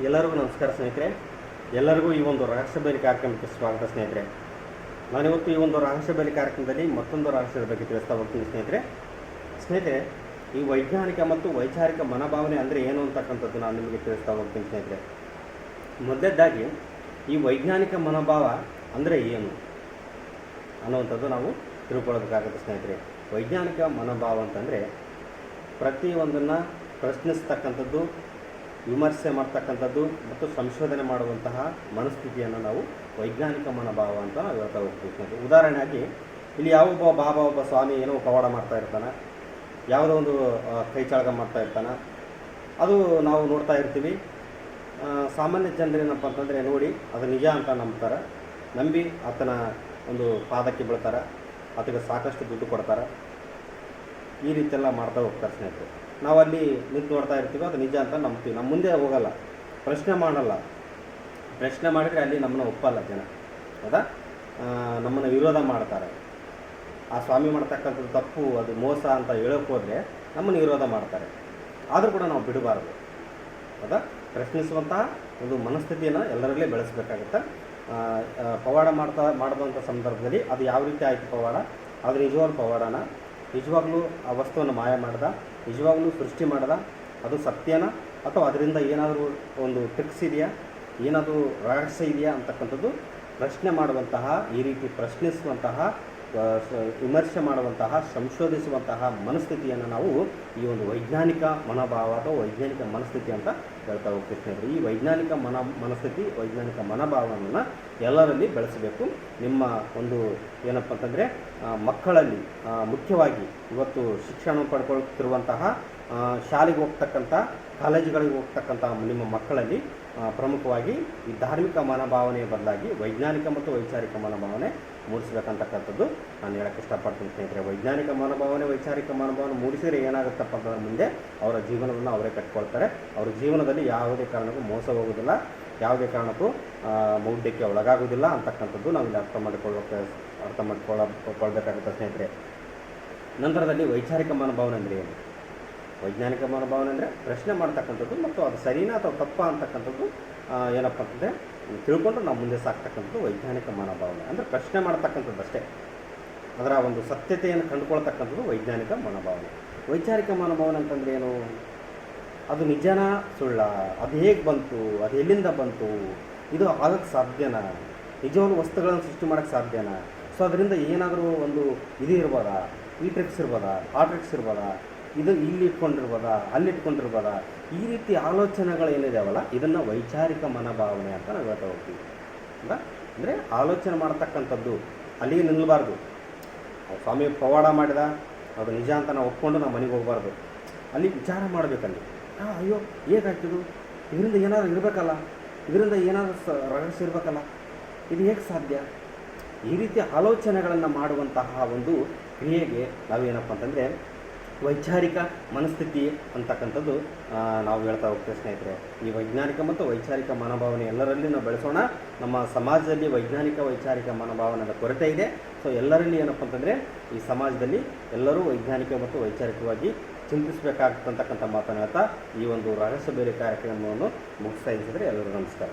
ಎಲ್ಲರಿಗೂ ನಮಸ್ಕಾರ ಸ್ನೇಹಿತರೆ. ಎಲ್ಲರಿಗೂ ಈ ಒಂದು ರಹಸ್ಯ ಬೇಲಿ ಕಾರ್ಯಕ್ರಮಕ್ಕೆ ಸ್ವಾಗತ ಸ್ನೇಹಿತರೆ. ನಾನಿವತ್ತು ಈ ಒಂದು ರಹಸ್ಯ ಬೇಲಿ ಕಾರ್ಯಕ್ರಮದಲ್ಲಿ ಮತ್ತೊಂದು ರಹಸ್ಯದ ಬಗ್ಗೆ ತಿಳಿಸ್ತಾ ಹೋಗ್ತೀನಿ ಸ್ನೇಹಿತರೆ. ಈ ವೈಜ್ಞಾನಿಕ ಮತ್ತು ವೈಚಾರಿಕ ಮನೋಭಾವನೆ ಅಂದರೆ ಏನು ಅಂತಕ್ಕಂಥದ್ದು ನಾನು ನಿಮಗೆ ತಿಳಿಸ್ತಾ ಹೋಗ್ತೀನಿ ಸ್ನೇಹಿತರೆ. ಮೊದಲನೇದಾಗಿ ಈ ವೈಜ್ಞಾನಿಕ ಮನೋಭಾವ ಅಂದರೆ ಏನು ಅನ್ನುವಂಥದ್ದು ನಾವು ತಿಳ್ಕೊಳ್ಳಬೇಕಾಗುತ್ತೆ ಸ್ನೇಹಿತರೆ. ವೈಜ್ಞಾನಿಕ ಮನೋಭಾವ ಅಂತಂದರೆ ಪ್ರತಿಯೊಂದನ್ನು ಪ್ರಶ್ನಿಸ್ತಕ್ಕಂಥದ್ದು, ವಿಮರ್ಶೆ ಮಾಡ್ತಕ್ಕಂಥದ್ದು ಮತ್ತು ಸಂಶೋಧನೆ ಮಾಡುವಂತಹ ಮನಸ್ಥಿತಿಯನ್ನು ನಾವು ವೈಜ್ಞಾನಿಕ ಮನೋಭಾವ ಅಂತ ನಾವು ಹೇಳ್ತಾ ಹೋಗ್ತೀವಿ ಸ್ನೇಹಿತರೆ. ಉದಾಹರಣೆಯಾಗಿ ಇಲ್ಲಿ ಒಬ್ಬ ಸ್ವಾಮಿ ಏನೋ ಪವಾಡ ಮಾಡ್ತಾ ಇರ್ತಾನೆ, ಯಾವುದೋ ಒಂದು ಕೈಚಾಳಗ ಮಾಡ್ತಾ ಇರ್ತಾನೆ, ಅದು ನಾವು ನೋಡ್ತಾ ಇರ್ತೀವಿ. ಸಾಮಾನ್ಯ ಜನರು ಏನಪ್ಪ ಅಂತಂದರೆ ನೋಡಿ ಅದು ನಿಜ ಅಂತ ನಂಬ್ತಾರೆ, ನಂಬಿ ಆತನ ಒಂದು ಪಾದಕ್ಕೆ ಬೀಳ್ತಾರೆ, ಆತಗೆ ಸಾಕಷ್ಟು ದುಡ್ಡು ಕೊಡ್ತಾರೆ. ಈ ರೀತಿಯೆಲ್ಲ ಮಾಡ್ತಾ ಹೋಗ್ತಾರೆ ಸ್ನೇಹಿತರೆ. ನಾವು ಅಲ್ಲಿ ನಿಂತು ನೋಡ್ತಾ ಇರ್ತೀವಿ, ಅದು ನಿಜ ಅಂತ ನಂಬ್ತೀವಿ. ನಮ್ಮ ಮುಂದೆ ಹೋಗಲ್ಲ, ಪ್ರಶ್ನೆ ಮಾಡಲ್ಲ. ಪ್ರಶ್ನೆ ಮಾಡಿದರೆ ಅಲ್ಲಿ ನಮ್ಮನ್ನು ಒಪ್ಪಲ್ಲ ಜನ, ಹೌದಾ? ನಮ್ಮನ್ನು ವಿರೋಧ ಮಾಡ್ತಾರೆ. ಆ ಸ್ವಾಮಿ ಮಾಡ್ತಕ್ಕಂಥದ್ದು ತಪ್ಪು, ಅದು ಮೋಸ ಅಂತ ಹೇಳೋಕೆ ಹೋದರೆ ನಮ್ಮನ್ನು ವಿರೋಧ ಮಾಡ್ತಾರೆ. ಆದರೂ ಕೂಡ ನಾವು ಬಿಡಬಾರ್ದು, ಹೌದಾ? ಪ್ರಶ್ನಿಸುವಂತಹ ಒಂದು ಮನಸ್ಥಿತಿಯನ್ನು ಎಲ್ಲರಲ್ಲೇ ಬೆಳೆಸಬೇಕಾಗುತ್ತೆ. ಪವಾಡ ಮಾಡಿದಂಥ ಸಂದರ್ಭದಲ್ಲಿ ಅದು ಯಾವ ರೀತಿ ಆಯಿತು ಪವಾಡ, ಅದು ನಿಜವಾಗ್ಲೂ ಪವಾಡನ, ನಿಜವಾಗ್ಲೂ ಆ ವಸ್ತುವನ್ನು ಮಾಯ ಮಾಡ್ದ, ನಿಜವಾಗ್ಲೂ ಸೃಷ್ಟಿ ಮಾಡ್ದ, ಅದು ಸತ್ಯನ ಅಥವಾ ಅದರಿಂದ ಏನಾದರೂ ಒಂದು ಟ್ರಿಕ್ಸ್ ಇದೆಯಾ, ಏನಾದರೂ ರಹಸ್ಯ ಇದೆಯಾ ಅಂತಕ್ಕಂಥದ್ದು ಪ್ರಶ್ನೆ ಮಾಡುವಂತಹ, ಈ ರೀತಿ ಪ್ರಶ್ನಿಸುವಂತಹ, ವಿಮರ್ಶೆ ಮಾಡುವಂತಹ, ಸಂಶೋಧಿಸುವಂತಹ ಮನಸ್ಥಿತಿಯನ್ನು ನಾವು ಈ ಒಂದು ವೈಜ್ಞಾನಿಕ ಮನೋಭಾವ ಅಥವಾ ವೈಜ್ಞಾನಿಕ ಮನಸ್ಥಿತಿ ಅಂತ ಹೇಳ್ತಾ ಹೋಗ್ತೀವಿ ಸ್ನೇಹಿತರೆ. ಈ ವೈಜ್ಞಾನಿಕ ಮನಸ್ಥಿತಿ, ವೈಜ್ಞಾನಿಕ ಮನೋಭಾವವನ್ನು ಎಲ್ಲರಲ್ಲಿ ಬೆಳೆಸಬೇಕು. ನಿಮ್ಮ ಒಂದು ಏನಪ್ಪ ಅಂತಂದರೆ ಮಕ್ಕಳಲ್ಲಿ ಮುಖ್ಯವಾಗಿ ಇವತ್ತು ಶಿಕ್ಷಣ ಪಡ್ಕೊಳ್ತಿರುವಂತಹ, ಶಾಲೆಗೆ ಹೋಗ್ತಕ್ಕಂಥ, ಕಾಲೇಜುಗಳಿಗೆ ಹೋಗ್ತಕ್ಕಂಥ ನಿಮ್ಮ ಮಕ್ಕಳಲ್ಲಿ ಪ್ರಮುಖವಾಗಿ ಈ ಧಾರ್ಮಿಕ ಮನೋಭಾವನೆಯ ಬದಲಾಗಿ ವೈಜ್ಞಾನಿಕ ಮತ್ತು ವೈಚಾರಿಕ ಮನೋಭಾವನೆ ಮೂಡಿಸಬೇಕಂತಕ್ಕಂಥದ್ದು ನಾನು ಹೇಳಕ್ಕೆ ಇಷ್ಟಪಡ್ತೀನಿ ಸ್ನೇಹಿತರೆ. ವೈಜ್ಞಾನಿಕ ಮನೋಭಾವನೆ, ವೈಚಾರಿಕ ಮನೋಭಾವನೆ ಮೂಡಿಸಿದರೆ ಏನಾಗುತ್ತಪ್ಪ ಅಂತಂದ್ರೆ ಮುಂದೆ ಅವರ ಜೀವನವನ್ನು ಅವರೇ ಕಟ್ಕೊಳ್ತಾರೆ. ಅವರ ಜೀವನದಲ್ಲಿ ಯಾವುದೇ ಕಾರಣಕ್ಕೂ ಮೋಸ ಹೋಗೋದಿಲ್ಲ, ಯಾವುದೇ ಕಾರಣಕ್ಕೂ ಮೌಢ್ಯಕ್ಕೆ ಒಳಗಾಗೋದಿಲ್ಲ ಅಂತಕ್ಕಂಥದ್ದು ನಾವಿಲ್ಲಿ ಅರ್ಥ ಮಾಡಿಕೊಳ್ಳಬೇಕಾಗುತ್ತೆ ಸ್ನೇಹಿತರೆ. ನಂತರದಲ್ಲಿ ವೈಚಾರಿಕ ಮನೋಭಾವನೆ ಅಂದರೆ ಏನು? ವೈಜ್ಞಾನಿಕ ಮನೋಭಾವನೆ ಅಂದರೆ ಪ್ರಶ್ನೆ ಮಾಡ್ತಕ್ಕಂಥದ್ದು ಮತ್ತು ಅದು ಸರಿನಾ ಅಥವಾ ತಪ್ಪಾ ಅಂತಕ್ಕಂಥದ್ದು ಏನಪ್ಪ ಅಂತಂದರೆ ತಿಳ್ಕೊಂಡು ನಾವು ಮುಂದೆ ಸಾಕ್ತಕ್ಕಂಥದ್ದು ವೈಜ್ಞಾನಿಕ ಮನೋಭಾವನೆ. ಅಂದರೆ ಪ್ರಶ್ನೆ ಮಾಡ್ತಕ್ಕಂಥದ್ದು ಅಷ್ಟೇ, ಅದರ ಒಂದು ಸತ್ಯತೆಯನ್ನು ಕಂಡುಕೊಳ್ತಕ್ಕಂಥದ್ದು ವೈಜ್ಞಾನಿಕ ಮನೋಭಾವನೆ. ವೈಚಾರಿಕ ಮನೋಭಾವನೆ ಅಂತಂದರೆ ಏನು? ಅದು ನಿಜನ ಸುಳ್ಳ, ಅದು ಹೇಗೆ ಬಂತು, ಅದು ಎಲ್ಲಿಂದ ಬಂತು, ಇದು ಆಗೋಕ್ಕೆ ಸಾಧ್ಯನಾ, ನಿಜವಾದ ವಸ್ತುಗಳನ್ನು ಸೃಷ್ಟಿ ಮಾಡೋಕ್ಕೆ ಸಾಧ್ಯನಾ, ಸೊ ಅದರಿಂದ ಏನಾದರೂ ಒಂದು ಇದು ಇರ್ಬೋದಾ, ಈ ಟ್ರಿಕ್ಸ್ ಇರ್ಬೋದಾ, ಆ ಟ್ರಿಕ್ಸ್ ಇರ್ಬೋದಾ, ಇದು ಇಲ್ಲಿ ಇಟ್ಕೊಂಡಿರ್ಬೋದಾ, ಅಲ್ಲಿ ಇಟ್ಕೊಂಡಿರ್ಬೋದಾ, ಈ ರೀತಿ ಆಲೋಚನೆಗಳು ಏನಿದಾವಲ್ಲ ಇದನ್ನು ವೈಚಾರಿಕ ಮನೋಭಾವನೆ ಅಂತ ನಾವು ಹೇಳ್ತಾ ಹೋಗ್ತೀವಿ. ಅಂದರೆ ಆಲೋಚನೆ ಮಾಡ್ತಕ್ಕಂಥದ್ದು, ಅಲ್ಲಿಗೆ ನಿಲ್ಲಬಾರ್ದು. ಸ್ವಾಮಿ ಪವಾಡ ಮಾಡಿದ, ಅದು ನಿಜ ಅಂತ ನಾವು ಒಪ್ಕೊಂಡು ನಾವು ಮನೆಗೆ ಹೋಗಬಾರ್ದು. ಅಲ್ಲಿ ವಿಚಾರ ಮಾಡಬೇಕಲ್ಲಿ, ಅಯ್ಯೋ ಹೇಗಾಗ್ತಿದ್ದು, ಇದರಿಂದ ಏನಾದರೂ ಇರಬೇಕಲ್ಲ, ಇದರಿಂದ ಏನಾದರೂ ರಹಸ್ಯ ಇರಬೇಕಲ್ಲ, ಇದು ಹೇಗೆ ಸಾಧ್ಯ? ಈ ರೀತಿ ಆಲೋಚನೆಗಳನ್ನು ಮಾಡುವಂತಹ ಒಂದು ಕ್ರಿಯೆಗೆ ನಾವೇನಪ್ಪ ಅಂತಂದರೆ ವೈಚಾರಿಕ ಮನಸ್ಥಿತಿ ಅಂತಕ್ಕಂಥದ್ದು ನಾವು ಹೇಳ್ತಾ ಹೋಗ್ತೇವೆ ಸ್ನೇಹಿತರೆ. ಈ ವೈಜ್ಞಾನಿಕ ಮತ್ತು ವೈಚಾರಿಕ ಮನೋಭಾವನೆ ಎಲ್ಲರಲ್ಲಿ ನಾವು ಬೆಳೆಸೋಣ. ನಮ್ಮ ಸಮಾಜದಲ್ಲಿ ವೈಜ್ಞಾನಿಕ ವೈಚಾರಿಕ ಮನೋಭಾವನೆಯ ಕೊರತೆ ಇದೆ. ಸೊ ಎಲ್ಲರಲ್ಲಿ ಏನಪ್ಪ ಅಂತಂದರೆ ಈ ಸಮಾಜದಲ್ಲಿ ಎಲ್ಲರೂ ವೈಜ್ಞಾನಿಕ ಮತ್ತು ವೈಚಾರಿಕವಾಗಿ ಚಿಂತಿಸಬೇಕಾಗ್ತಕ್ಕಂಥ ಮಾತನ್ನು ಹೇಳ್ತಾ ಈ ಒಂದು ರಹಸ್ಯ ಬೇರೆ ಕಾರ್ಯಕ್ರಮವನ್ನು ಮುಗಿಸ್ತಾ ಇದ್ದರೆ ಎಲ್ಲರಿಗೂ ನಮಸ್ಕಾರ.